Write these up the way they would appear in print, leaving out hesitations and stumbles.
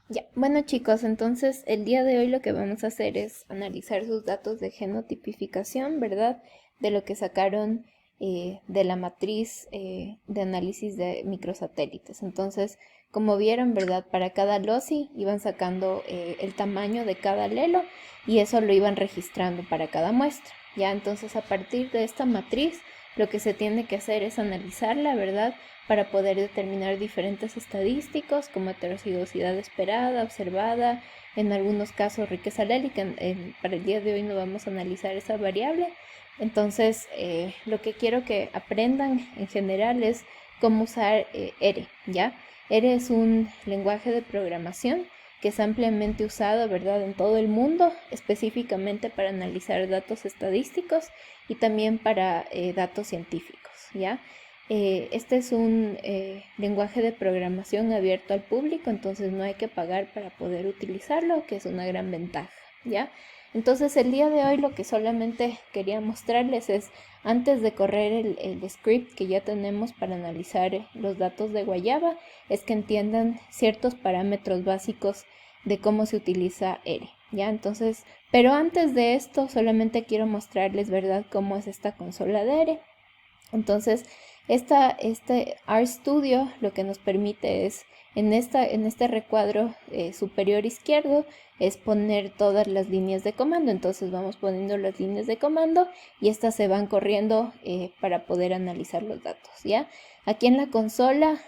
Ya, bueno chicos, entonces el día de hoy lo que vamos a hacer es analizar sus datos de genotipificación, ¿verdad? De lo que sacaron de la matriz de análisis de microsatélites. Entonces, como vieron, ¿verdad? Para cada loci iban sacando el tamaño de cada alelo y eso lo iban registrando para cada muestra. Ya, entonces a partir de esta matriz, lo que se tiene que hacer es analizarla, ¿verdad? Para poder determinar diferentes estadísticos como heterocigosidad esperada, observada, en algunos casos riqueza alélica. Para el día de hoy no vamos a analizar esa variable. Entonces, lo que quiero que aprendan en general es cómo usar R, ¿ya? R es un lenguaje de programación que es ampliamente usado, ¿verdad?, en todo el mundo, específicamente para analizar datos estadísticos y también para datos científicos, ¿ya? Este es un lenguaje de programación abierto al público, entonces no hay que pagar para poder utilizarlo, que es una gran ventaja, ¿ya? Entonces el día de hoy lo que solamente quería mostrarles es, antes de correr el script que ya tenemos para analizar los datos de Guayaba, es que entiendan ciertos parámetros básicos de cómo se utiliza R, ¿ya? Entonces, pero antes de esto solamente quiero mostrarles, ¿verdad?, cómo es esta consola de R. Entonces, este RStudio lo que nos permite es, en este recuadro superior izquierdo, es poner todas las líneas de comando. Entonces vamos poniendo las líneas de comando y estas se van corriendo para poder analizar los datos, ¿ya? Aquí en la consola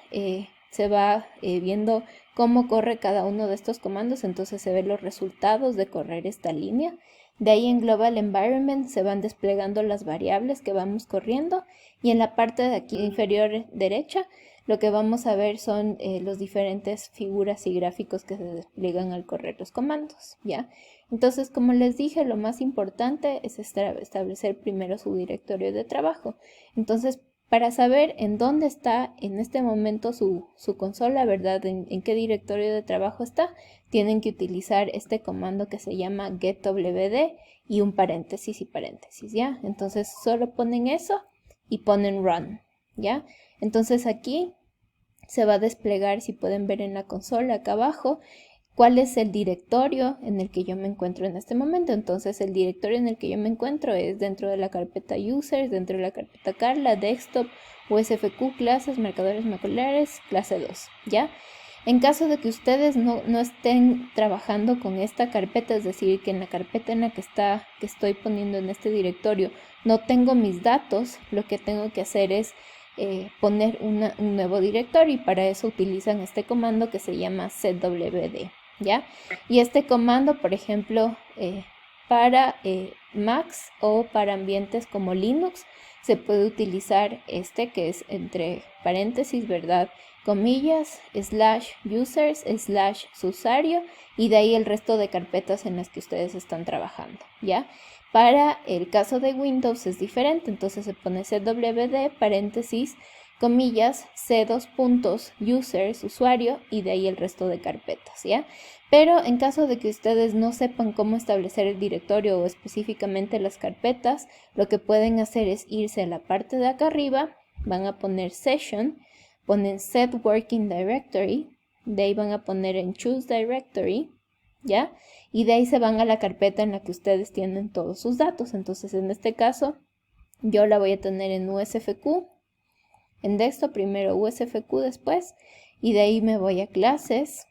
se va viendo cómo corre cada uno de estos comandos, entonces se ven los resultados de correr esta línea. De ahí en Global Environment se van desplegando las variables que vamos corriendo y en la parte de aquí inferior derecha lo que vamos a ver son los diferentes figuras y gráficos que se despliegan al correr los comandos, ¿ya? Entonces, como les dije, lo más importante es establecer primero su directorio de trabajo. Entonces, para saber en dónde está en este momento su consola, ¿verdad? En qué directorio de trabajo está, tienen que utilizar este comando que se llama getwd y un paréntesis y paréntesis, ¿ya? Entonces solo ponen eso y ponen run, ¿ya? Entonces aquí se va a desplegar, si pueden ver en la consola acá abajo, cuál es el directorio en el que yo me encuentro en este momento. Entonces el directorio en el que yo me encuentro es dentro de la carpeta users, dentro de la carpeta Carla, desktop, USFQ, clases, marcadores maculares, clase 2, ¿ya? En caso de que ustedes no estén trabajando con esta carpeta, es decir, que en la carpeta en la que estoy poniendo en este directorio no tengo mis datos, lo que tengo que hacer es poner un nuevo directorio y para eso utilizan este comando que se llama setwd, ¿ya? Y este comando, por ejemplo, para Macs o para ambientes como Linux, se puede utilizar este que es entre paréntesis, ¿verdad?, comillas, /users, /usuario y de ahí el resto de carpetas en las que ustedes están trabajando, ¿ya? Para el caso de Windows es diferente, entonces se pone cwd, paréntesis, comillas, c2 puntos, users, usuario y de ahí el resto de carpetas, ¿ya? Pero en caso de que ustedes no sepan cómo establecer el directorio o específicamente las carpetas, lo que pueden hacer es irse a la parte de acá arriba, van a poner session, ponen set working directory, de ahí van a poner en choose directory, ¿ya? Y de ahí se van a la carpeta en la que ustedes tienen todos sus datos. Entonces en este caso yo la voy a tener en USFQ, en desktop primero, USFQ después, y de ahí me voy a clases,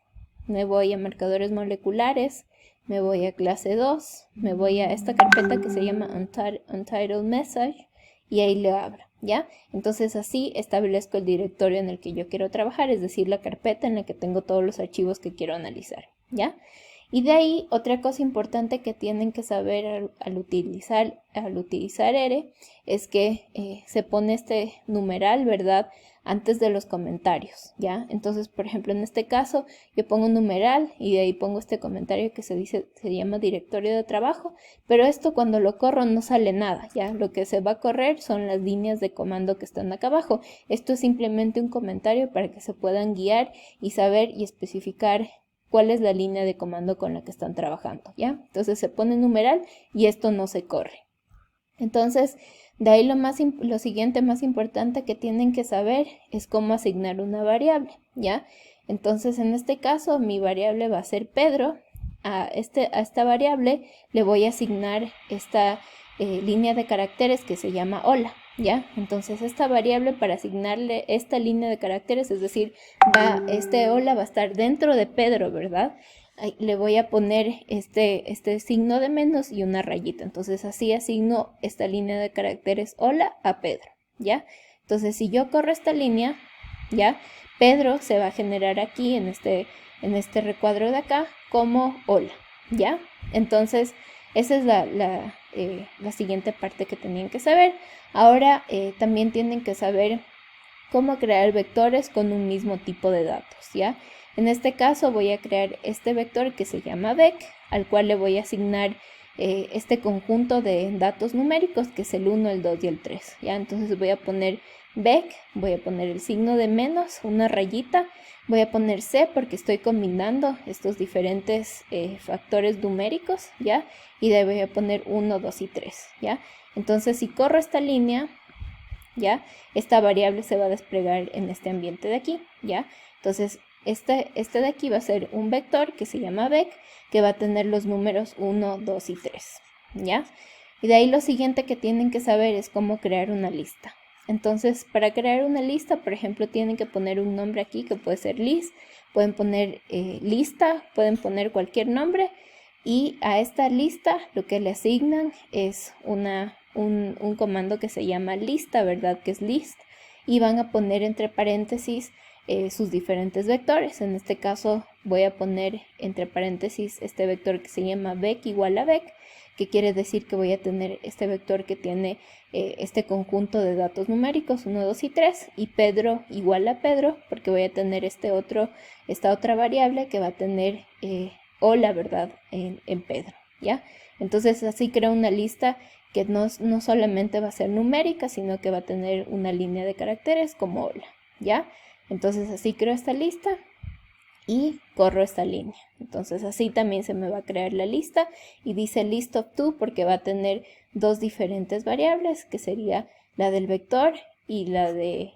me voy a marcadores moleculares, me voy a clase 2, me voy a esta carpeta que se llama Untitled Message y ahí le abro, ¿ya? Entonces así establezco el directorio en el que yo quiero trabajar, es decir, la carpeta en la que tengo todos los archivos que quiero analizar, ¿ya? Y de ahí otra cosa importante que tienen que saber al utilizar R es que se pone este numeral, ¿verdad?, antes de los comentarios, ¿ya? Entonces, por ejemplo, en este caso, yo pongo un numeral y de ahí pongo este comentario que se llama directorio de trabajo, pero esto cuando lo corro no sale nada, ¿ya? Lo que se va a correr son las líneas de comando que están acá abajo. Esto es simplemente un comentario para que se puedan guiar y saber y especificar cuál es la línea de comando con la que están trabajando, ¿ya? Entonces se pone numeral y esto no se corre. Entonces, de ahí lo siguiente más importante que tienen que saber es cómo asignar una variable, ¿ya? Entonces en este caso mi variable va a ser Pedro. A esta variable le voy a asignar esta línea de caracteres que se llama hola, ¿ya? Entonces esta variable, para asignarle esta línea de caracteres, es decir, este hola va a estar dentro de Pedro, ¿verdad? Ahí le voy a poner este signo de menos y una rayita. Entonces así asigno esta línea de caracteres hola a Pedro, ¿ya? Entonces si yo corro esta línea, ¿ya? Pedro se va a generar aquí en este recuadro de acá como hola, ¿ya? Entonces esa es la siguiente parte que tenían que saber. Ahora también tienen que saber cómo crear vectores con un mismo tipo de datos, ¿ya? En este caso voy a crear este vector que se llama vec, al cual le voy a asignar este conjunto de datos numéricos, que es el 1, el 2 y el 3, ¿ya? Entonces voy a poner vec, voy a poner el signo de menos, una rayita, voy a poner c porque estoy combinando estos diferentes factores numéricos, ¿ya? Y de ahí voy a poner 1, 2 y 3, ¿ya? Entonces si corro esta línea, ¿ya? Esta variable se va a desplegar en este ambiente de aquí, ¿ya? Entonces este de aquí va a ser un vector que se llama vec, que va a tener los números 1, 2 y 3, ¿ya? Y de ahí lo siguiente que tienen que saber es cómo crear una lista. Entonces, para crear una lista, por ejemplo, tienen que poner un nombre aquí que puede ser list, pueden poner lista, pueden poner cualquier nombre, y a esta lista lo que le asignan es un comando que se llama lista, ¿verdad? Que es list, y van a poner entre paréntesis sus diferentes vectores. En este caso voy a poner entre paréntesis este vector que se llama vec igual a vec, que quiere decir que voy a tener este vector que tiene este conjunto de datos numéricos 1, 2 y 3, y Pedro igual a Pedro, porque voy a tener esta otra variable que va a tener hola, ¿verdad? En Pedro, ¿ya? Entonces así creo una lista que no solamente va a ser numérica, sino que va a tener una línea de caracteres como hola, ¿ya? Entonces así creo esta lista y corro esta línea. Entonces así también se me va a crear la lista, y dice list of two porque va a tener dos diferentes variables, que sería la del vector y la de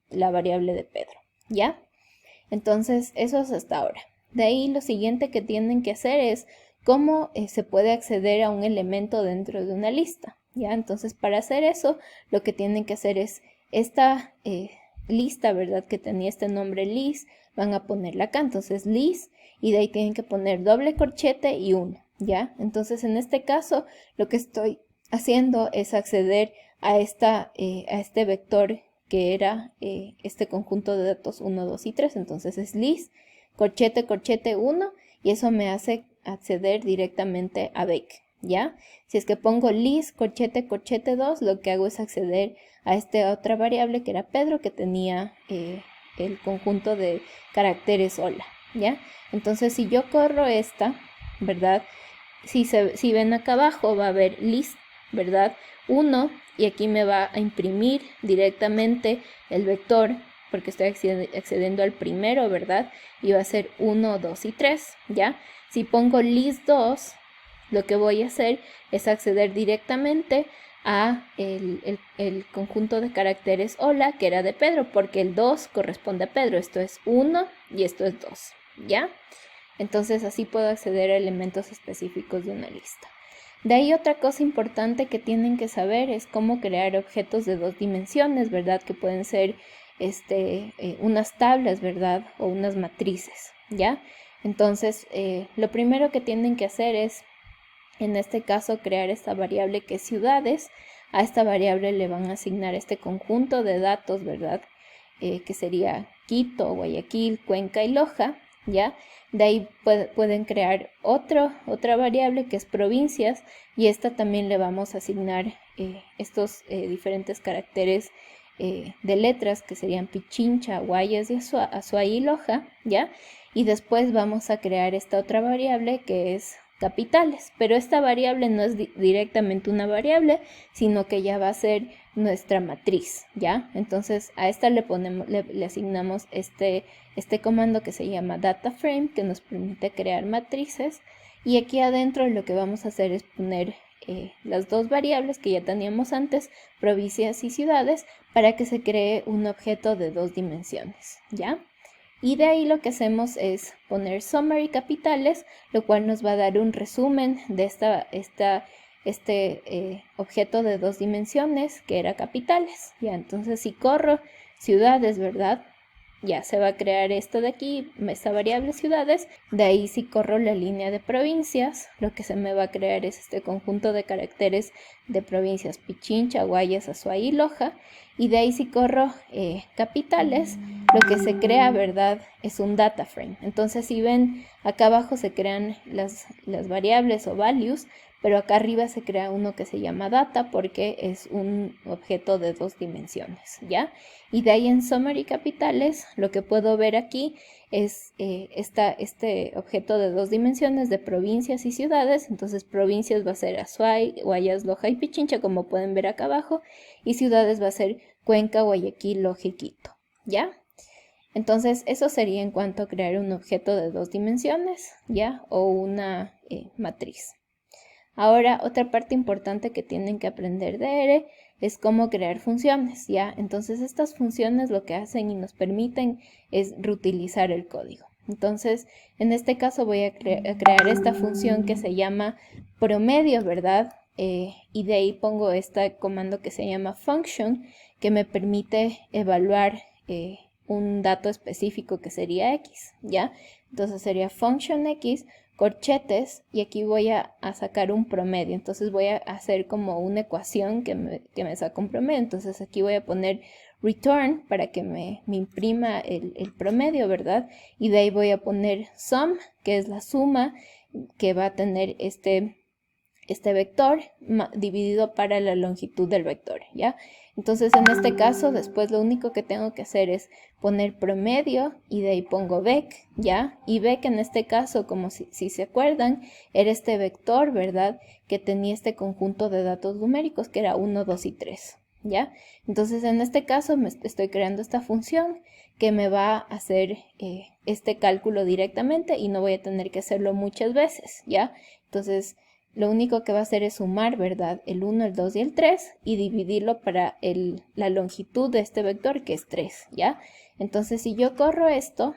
la variable de Pedro, ¿ya? Entonces eso es hasta ahora. De ahí lo siguiente que tienen que hacer es cómo se puede acceder a un elemento dentro de una lista, ¿ya? Entonces para hacer eso lo que tienen que hacer es esta lista, ¿verdad? Que tenía este nombre list, van a ponerla acá, entonces list, y de ahí tienen que poner doble corchete y 1, ¿ya? Entonces en este caso lo que estoy haciendo es acceder a este vector que era este conjunto de datos 1, 2 y 3, entonces es list, corchete, corchete 1, y eso me hace acceder directamente a vec, ¿ya? Si es que pongo list, corchete, corchete 2, lo que hago es acceder a esta otra variable que era Pedro, que tenía el conjunto de caracteres hola, ¿ya? Entonces si yo corro esta, ¿verdad? Si ven acá abajo va a haber list, ¿verdad? 1, y aquí me va a imprimir directamente el vector, porque estoy accediendo al primero, ¿verdad? Y va a ser 1, 2 y 3, ¿ya? Si pongo list 2, lo que voy a hacer es acceder directamente a el conjunto de caracteres hola, que era de Pedro, porque el 2 corresponde a Pedro. Esto es 1 y esto es 2, ¿ya? Entonces así puedo acceder a elementos específicos de una lista. De ahí otra cosa importante que tienen que saber es cómo crear objetos de dos dimensiones, ¿verdad? Que pueden ser unas tablas, ¿verdad? O unas matrices, ¿ya? Entonces, lo primero que tienen que hacer es, en este caso, crear esta variable que es ciudades. A esta variable le van a asignar este conjunto de datos, ¿verdad? Que sería Quito, Guayaquil, Cuenca y Loja, ¿ya? De ahí pueden crear otra variable que es provincias, y esta también le vamos a asignar estos diferentes caracteres de letras, que serían Pichincha, Guayas y Azuay y Loja, ¿ya? Y después vamos a crear esta otra variable que es capitales, pero esta variable no es directamente una variable, sino que ya va a ser nuestra matriz, ¿ya? Entonces a esta le asignamos este comando que se llama DataFrame, que nos permite crear matrices, y aquí adentro lo que vamos a hacer es poner las dos variables que ya teníamos antes, provincias y ciudades, para que se cree un objeto de dos dimensiones, ¿ya? Y de ahí lo que hacemos es poner summary capitales, lo cual nos va a dar un resumen de este objeto de 2 dimensiones que era capitales. Ya, entonces si corro ciudades, ¿verdad? Ya se va a crear esto de aquí, esta variable ciudades. De ahí si corro la línea de provincias, lo que se me va a crear es este conjunto de caracteres de provincias Pichincha, Guayas, Azuay y Loja. Y de ahí si corro capitales, lo que se crea, ¿verdad? Es un data frame. Entonces si ven, acá abajo se crean las variables o values, pero acá arriba se crea uno que se llama data porque es un objeto de 2 dimensiones, ¿ya? Y de ahí en summary capitales, lo que puedo ver aquí es este objeto de 2 dimensiones de provincias y ciudades. Entonces provincias va a ser Azuay, Guayas, Loja y Pichincha, como pueden ver acá abajo, y ciudades va a ser Cuenca, Guayaquil, Loja y Quito, ¿ya? Entonces eso sería en cuanto a crear un objeto de 2 dimensiones, ¿ya? O una matriz. Ahora, otra parte importante que tienen que aprender de R es cómo crear funciones, ¿ya? Entonces, estas funciones lo que hacen y nos permiten es reutilizar el código. Entonces, en este caso voy a crear esta función que se llama promedio, ¿verdad? Y de ahí pongo este comando que se llama function, que me permite evaluar un dato específico que sería x, ¿ya? Entonces sería function x corchetes, y aquí voy a sacar un promedio. Entonces voy a hacer como una ecuación que me saca un promedio. Entonces aquí voy a poner return para que me imprima el promedio, ¿verdad? Y de ahí voy a poner sum, que es la suma que va a tener este vector dividido para la longitud del vector, ¿ya? Entonces en este caso después lo único que tengo que hacer es poner promedio y de ahí pongo vec, ¿ya? Y vec en este caso, como si se acuerdan, era este vector, ¿verdad? Que tenía este conjunto de datos numéricos que era 1, 2 y 3, ¿ya? Entonces en este caso me estoy creando esta función que me va a hacer este cálculo directamente y no voy a tener que hacerlo muchas veces, ¿ya? Entonces lo único que va a hacer es sumar, ¿verdad? El 1, el 2 y el 3 y dividirlo para la longitud de este vector, que es 3, ¿ya? Entonces, si yo corro esto,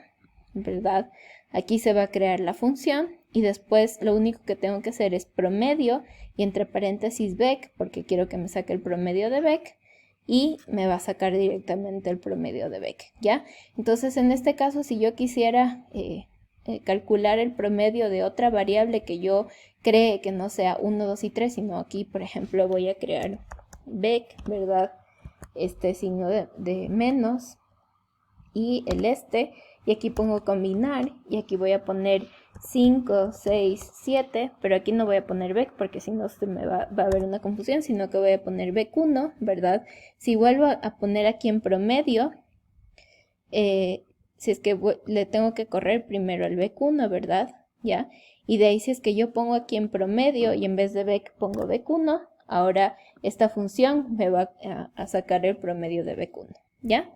¿verdad? Aquí se va a crear la función y después lo único que tengo que hacer es promedio y entre paréntesis vec, porque quiero que me saque el promedio de vec y me va a sacar directamente el promedio de vec, ¿ya? Entonces, en este caso, si yo quisiera calcular el promedio de otra variable que yo cree que no sea 1, 2 y 3, sino aquí, por ejemplo, voy a crear vec, ¿verdad? Este signo de menos y y aquí pongo combinar, y aquí voy a poner 5, 6, 7, pero aquí no voy a poner vec porque si no se me va a haber una confusión, sino que voy a poner vec1, ¿verdad? Si vuelvo a poner aquí en promedio, si es que le tengo que correr primero el vec1, ¿verdad? ¿Ya? Y de ahí si es que yo pongo aquí en promedio y en vez de vec pongo vec1, ahora esta función me va a sacar el promedio de vec1, ¿ya?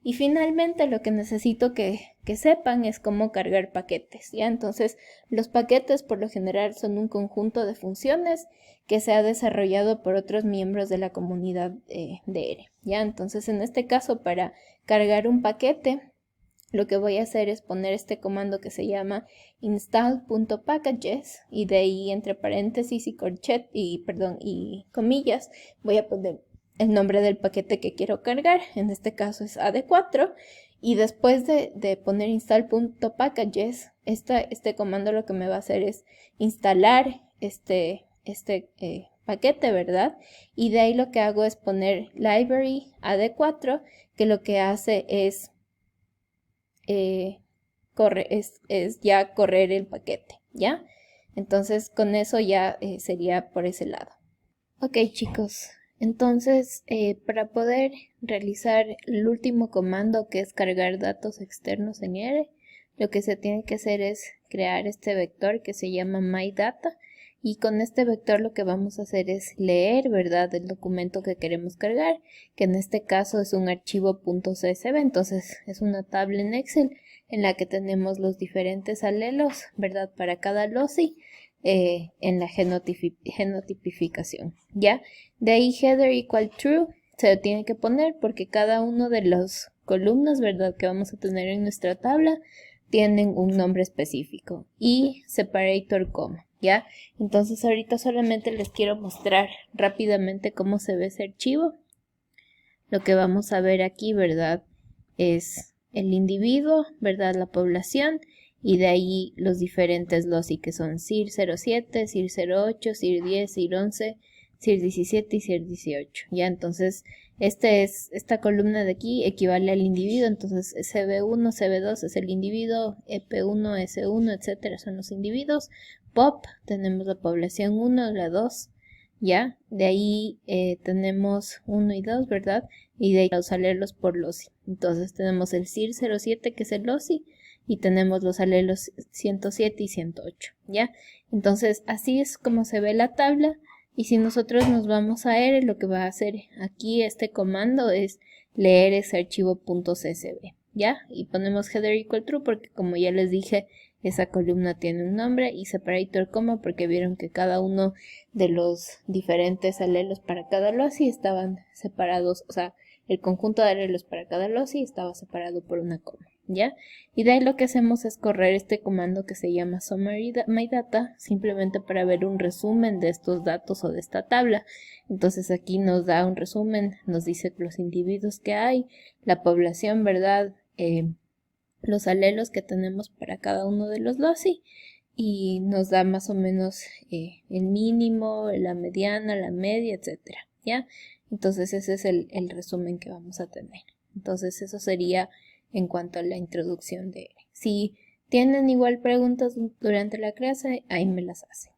Y finalmente lo que necesito que sepan es cómo cargar paquetes, ¿ya? Entonces los paquetes por lo general son un conjunto de funciones que se ha desarrollado por otros miembros de la comunidad de R, ¿ya? Entonces en este caso para cargar un paquete, lo que voy a hacer es poner este comando que se llama install.packages y de ahí entre paréntesis y comillas voy a poner el nombre del paquete que quiero cargar, en este caso es AD4, y después de poner install.packages, este comando lo que me va a hacer es instalar este paquete, ¿verdad? Y de ahí lo que hago es poner library AD4, que lo que hace es ya correr el paquete, ¿ya? Entonces con eso ya sería por ese lado. Ok, chicos, entonces para poder realizar el último comando, que es cargar datos externos en R, lo que se tiene que hacer es crear este vector que se llama myData, y con este vector lo que vamos a hacer es leer, ¿verdad?, el documento que queremos cargar, que en este caso es un archivo .csv. Entonces es una tabla en Excel en la que tenemos los diferentes alelos, ¿verdad?, para cada loci en la genotipificación, ¿ya? De ahí header igual true se lo tiene que poner porque cada uno de los columnas, ¿verdad?, que vamos a tener en nuestra tabla, tienen un nombre específico y separator coma, ¿ya? Entonces ahorita solamente les quiero mostrar rápidamente cómo se ve ese archivo. Lo que vamos a ver aquí, ¿verdad?, es el individuo, ¿verdad?, la población, y de ahí los diferentes loci que son CIR 07, CIR 08, CIR 10, CIR 11, CIR 17 y CIR 18, ¿ya? Entonces, esta columna de aquí equivale al individuo, entonces CB1, CB2 es el individuo, EP1, S1, etcétera, son los individuos. POP, tenemos la población 1, la 2, ¿ya? De ahí tenemos 1 y 2, ¿verdad? Y de ahí los alelos por loci. Entonces tenemos el CIR 07, que es el loci, y tenemos los alelos 107 y 108, ¿ya? Entonces así es como se ve la tabla. Y si nosotros nos vamos a R, lo que va a hacer aquí este comando es leer ese archivo .csv, ¿ya? Y ponemos header equal true porque, como ya les dije, esa columna tiene un nombre, y separator coma porque vieron que cada uno de los diferentes alelos para cada loci estaban separados, o sea, el conjunto de alelos para cada loci estaba separado por una coma, ¿ya? Y de ahí lo que hacemos es correr este comando que se llama summary my data, simplemente para ver un resumen de estos datos o de esta tabla. Entonces aquí nos da un resumen, nos dice los individuos que hay, la población, ¿verdad?, los alelos que tenemos para cada uno de los loci, y nos da más o menos el mínimo, la mediana, la media, etcétera, ¿ya? Entonces ese es el resumen que vamos a tener. Entonces eso sería en cuanto a la introducción de R. Si tienen igual preguntas durante la clase, ahí me las hacen.